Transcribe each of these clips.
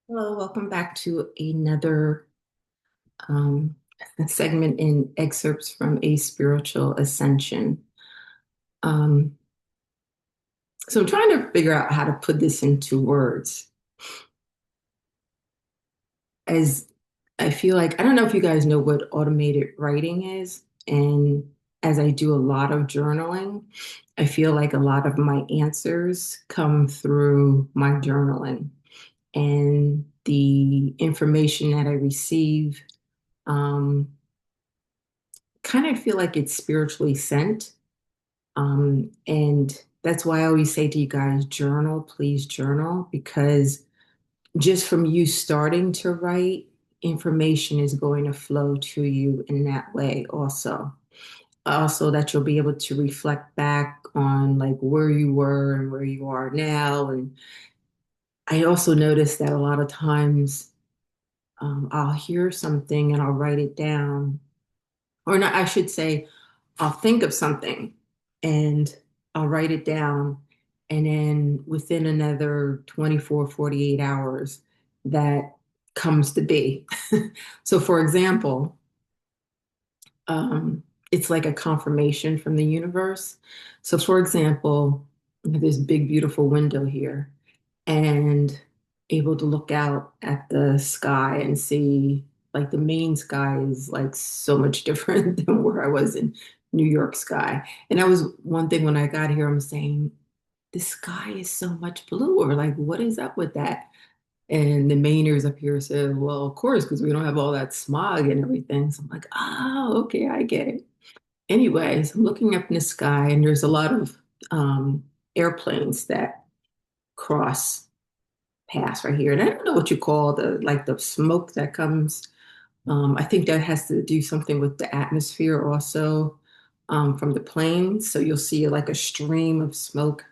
Hello, welcome back to another um, segment in excerpts from A Spiritual Ascension. Um, so I'm trying to figure out how to put this into words. As I feel like, I don't know if you guys know what automated writing is. And as I do a lot of journaling, I feel like a lot of my answers come through my journaling and the information that I receive. Um, Kind of feel like it's spiritually sent. And that's why I always say to you guys, journal, please journal, because just from you starting to write, information is going to flow to you in that way also. Also, that you'll be able to reflect back on like where you were and where you are now. And I also noticed that a lot of times I'll hear something and I'll write it down. Or not, I should say, I'll think of something and I'll write it down. And then within another 24, 48 hours, that comes to be. So, for example, it's like a confirmation from the universe. So, for example, I have this big, beautiful window here and able to look out at the sky and see like the main sky is like so much different than where I was in New York sky. And that was one thing when I got here, I'm saying, the sky is so much bluer. Like, what is up with that? And the Mainers up here said, well, of course, because we don't have all that smog and everything. So I'm like, oh, okay, I get it. Anyways, I'm looking up in the sky, and there's a lot of um, airplanes that cross pass right here. And I don't know what you call the like the smoke that comes. I think that has to do something with the atmosphere also from the planes. So you'll see like a stream of smoke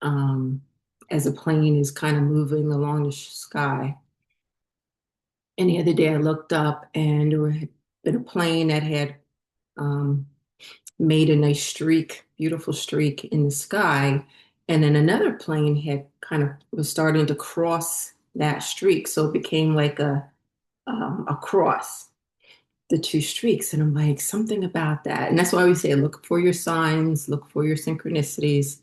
um, as a plane is kind of moving along the sky. And the other day I looked up and there had been a plane that had um, made a nice streak, beautiful streak in the sky. And then another plane had kind of was starting to cross that streak. So it became like a cross, the two streaks. And I'm like, something about that. And that's why we say, look for your signs, look for your synchronicities.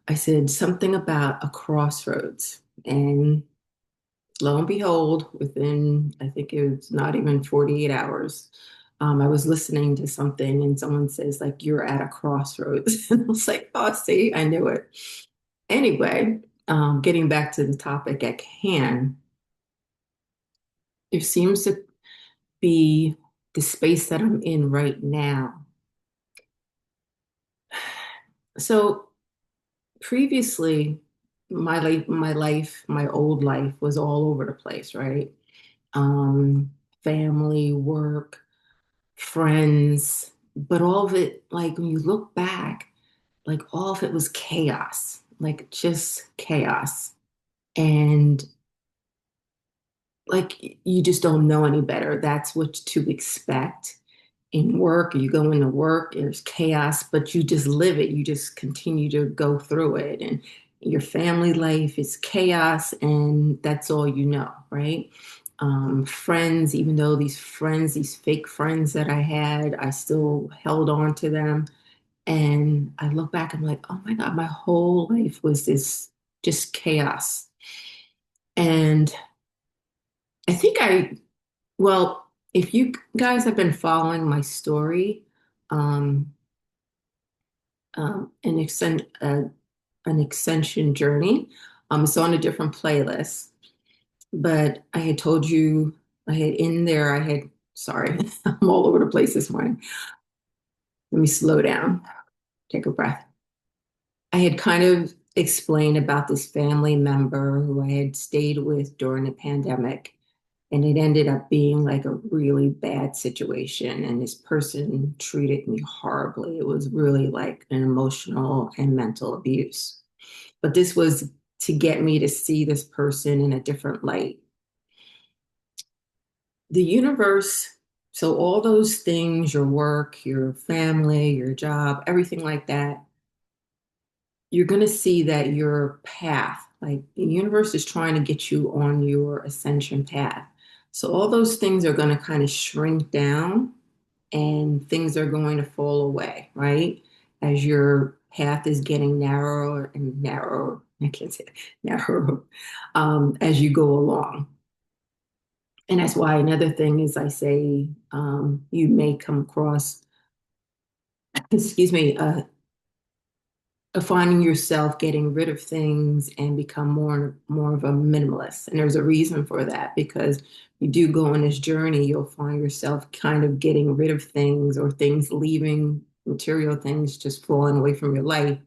I said something about a crossroads. And lo and behold, within, I think it was not even 48 hours, I was listening to something and someone says, like, you're at a crossroads. And I was like, oh, see, I knew it. Anyway, getting back to the topic at hand, there seems to be the space that I'm in right now. So previously, my old life was all over the place, right? Family, work, friends, but all of it, like when you look back, like all of it was chaos, like just chaos. And like you just don't know any better. That's what to expect in work. You go into work, there's chaos, but you just live it. You just continue to go through it. And your family life is chaos, and that's all you know, right? Friends, even though these friends, these fake friends that I had, I still held on to them. And I look back, I'm like, oh my God, my whole life was this just chaos. And I think well, if you guys have been following my story, um, an an extension journey, it's on a different playlist. But I had told you, I had in there, I had, sorry, I'm all over the place this morning. Let me slow down, take a breath. I had kind of explained about this family member who I had stayed with during the pandemic, and it ended up being like a really bad situation. And this person treated me horribly. It was really like an emotional and mental abuse. But this was to get me to see this person in a different light. The universe, so all those things, your work, your family, your job, everything like that, you're going to see that your path. Like the universe is trying to get you on your ascension path. So all those things are going to kind of shrink down and things are going to fall away, right? As your path is getting narrower and narrower. I can't say it, narrower as you go along. And that's why another thing is I say you may come across, excuse me, finding yourself getting rid of things and become more of a minimalist. And there's a reason for that because you do go on this journey, you'll find yourself kind of getting rid of things or things leaving, material things just falling away from your life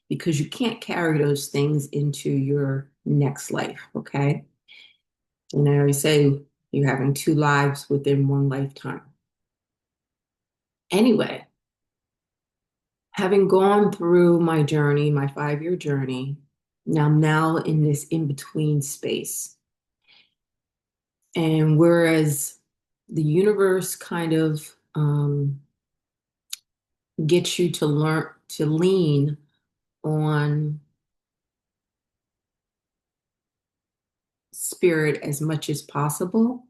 because you can't carry those things into your next life. Okay. And I always say you're having two lives within one lifetime. Anyway, having gone through my journey, my 5-year journey, now I'm now in this in-between space. And whereas the universe kind of gets you to learn to lean on spirit as much as possible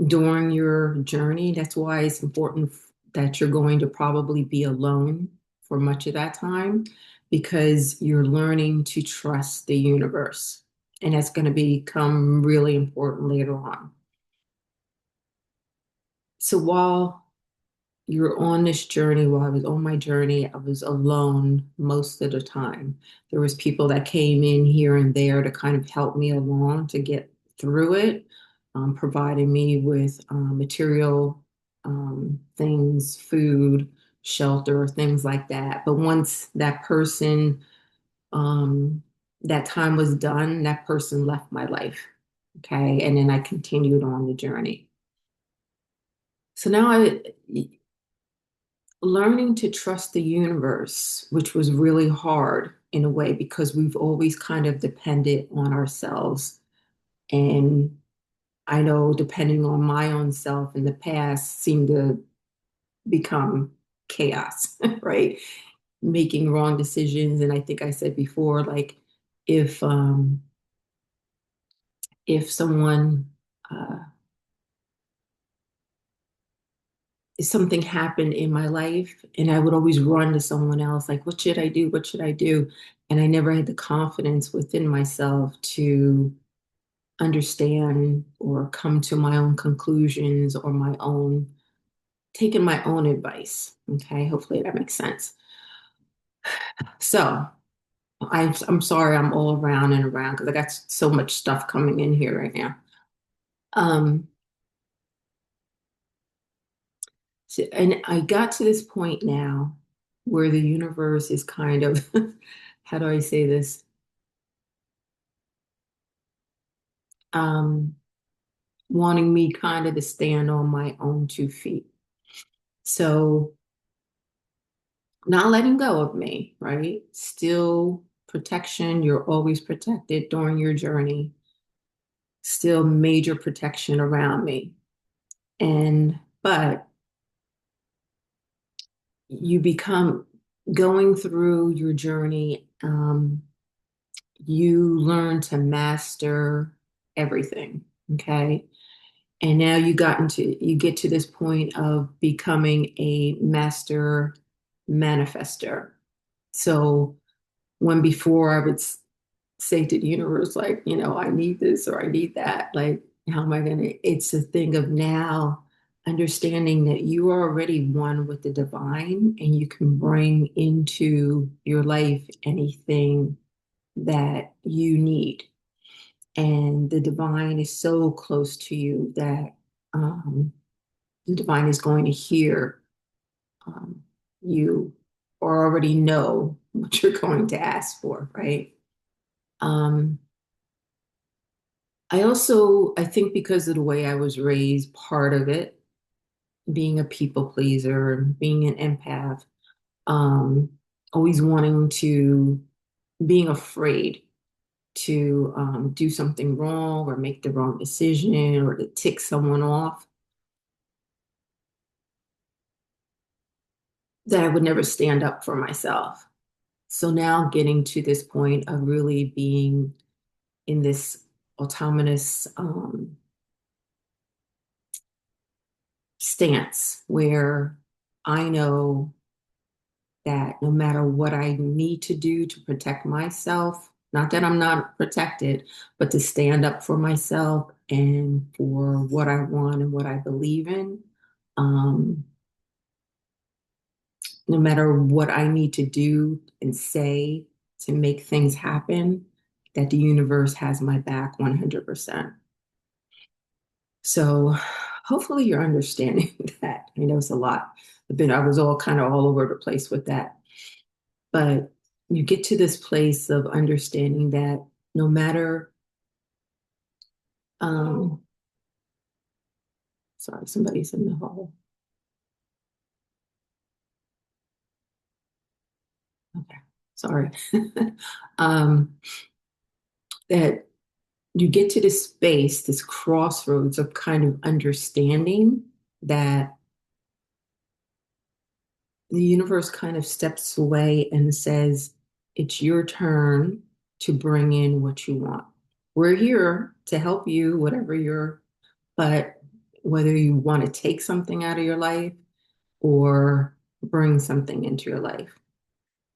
during your journey, that's why it's important that you're going to probably be alone for much of that time because you're learning to trust the universe. And that's going to become really important later on. So while you're on this journey, while I was on my journey, I was alone most of the time. There was people that came in here and there to kind of help me along to get through it, providing me with material things, food, shelter, things like that. But once that person, um, that time was done, that person left my life. Okay. And then I continued on the journey. So now learning to trust the universe, which was really hard in a way because we've always kind of depended on ourselves. And I know depending on my own self in the past seemed to become chaos, right? Making wrong decisions. And I think I said before, like if um if someone uh if something happened in my life and I would always run to someone else, like, what should I do? What should I do? And I never had the confidence within myself to understand or come to my own conclusions or taking my own advice. Okay, hopefully that makes sense. So I'm sorry I'm all around and around because I got so much stuff coming in here right now. Um, and I got to this point now where the universe is kind of, how do I say this? Um, Wanting me kind of to stand on my own 2 feet. So not letting go of me, right? Still protection. You're always protected during your journey. Still major protection around me. But you become going through your journey, you learn to master everything. Okay. And now you get to this point of becoming a master manifester. So when before I would say to the universe, like, I need this or I need that, like, how am I going to? It's a thing of now understanding that you are already one with the divine and you can bring into your life anything that you need. And the divine is so close to you that um, the divine is going to hear um, you or already know what you're going to ask for, right? Um, I think because of the way I was raised, part of it, being a people pleaser and being an empath, um, always being afraid to do something wrong or make the wrong decision or to tick someone off, that I would never stand up for myself. So now getting to this point of really being in this autonomous stance where I know that no matter what I need to do to protect myself, not that I'm not protected, but to stand up for myself and for what I want and what I believe in, um, no matter what I need to do and say to make things happen, that the universe has my back 100%. So hopefully you're understanding that. I know it's a lot. I was all kind of all over the place with that. But you get to this place of understanding that no matter, um, sorry, somebody's in the hall. Okay, sorry. um, that you get to this space, this crossroads of kind of understanding that the universe kind of steps away and says, it's your turn to bring in what you want. We're here to help you, whatever you're, but whether you want to take something out of your life or bring something into your life.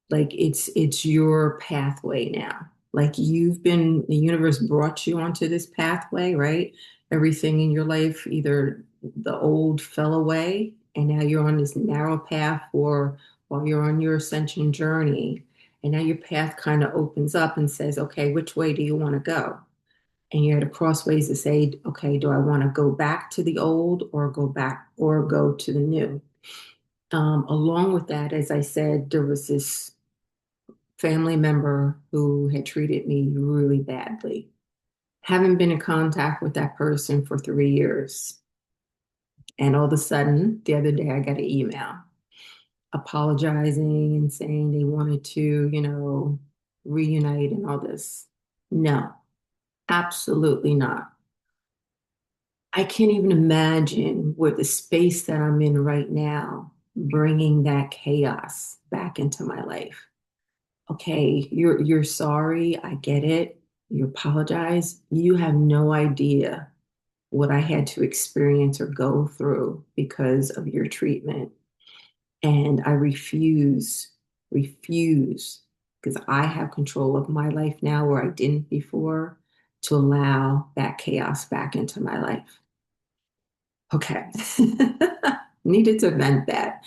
Like it's your pathway now. Like the universe brought you onto this pathway, right? Everything in your life, either the old fell away and now you're on this narrow path for while you're on your ascension journey. And now your path kind of opens up and says, okay, which way do you want to go? And you're at a crossways to say, okay, do I want to go back to the old or go back or go to the new? Along with that, as I said, there was this family member who had treated me really badly. Haven't been in contact with that person for 3 years. And all of a sudden, the other day, I got an email apologizing and saying they wanted to, reunite and all this. No, absolutely not. I can't even imagine what the space that I'm in right now, bringing that chaos back into my life. Okay, you're sorry, I get it. You apologize. You have no idea what I had to experience or go through because of your treatment. And I refuse, because I have control of my life now where I didn't before, to allow that chaos back into my life. Okay. Needed to vent that.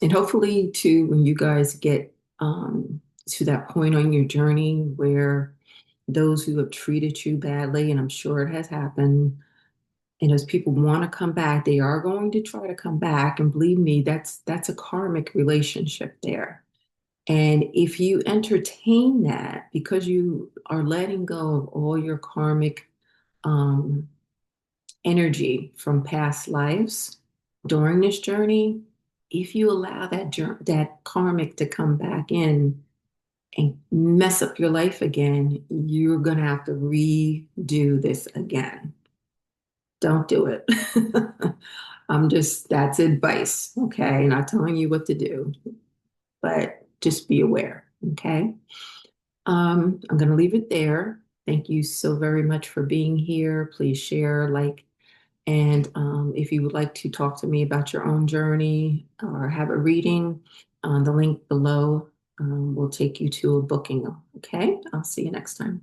And hopefully, too, when you guys get to that point on your journey where those who have treated you badly, and I'm sure it has happened, and as people want to come back, they are going to try to come back. And believe me, that's a karmic relationship there. And if you entertain that because you are letting go of all your karmic um, energy from past lives during this journey, if you allow that karmic to come back in and mess up your life again, you're going to have to redo this again. Don't do it. That's advice, okay? Not telling you what to do, but just be aware, okay? I'm going to leave it there. Thank you so very much for being here. Please share, like, and if you would like to talk to me about your own journey or have a reading, the link below will take you to a booking. Okay, I'll see you next time.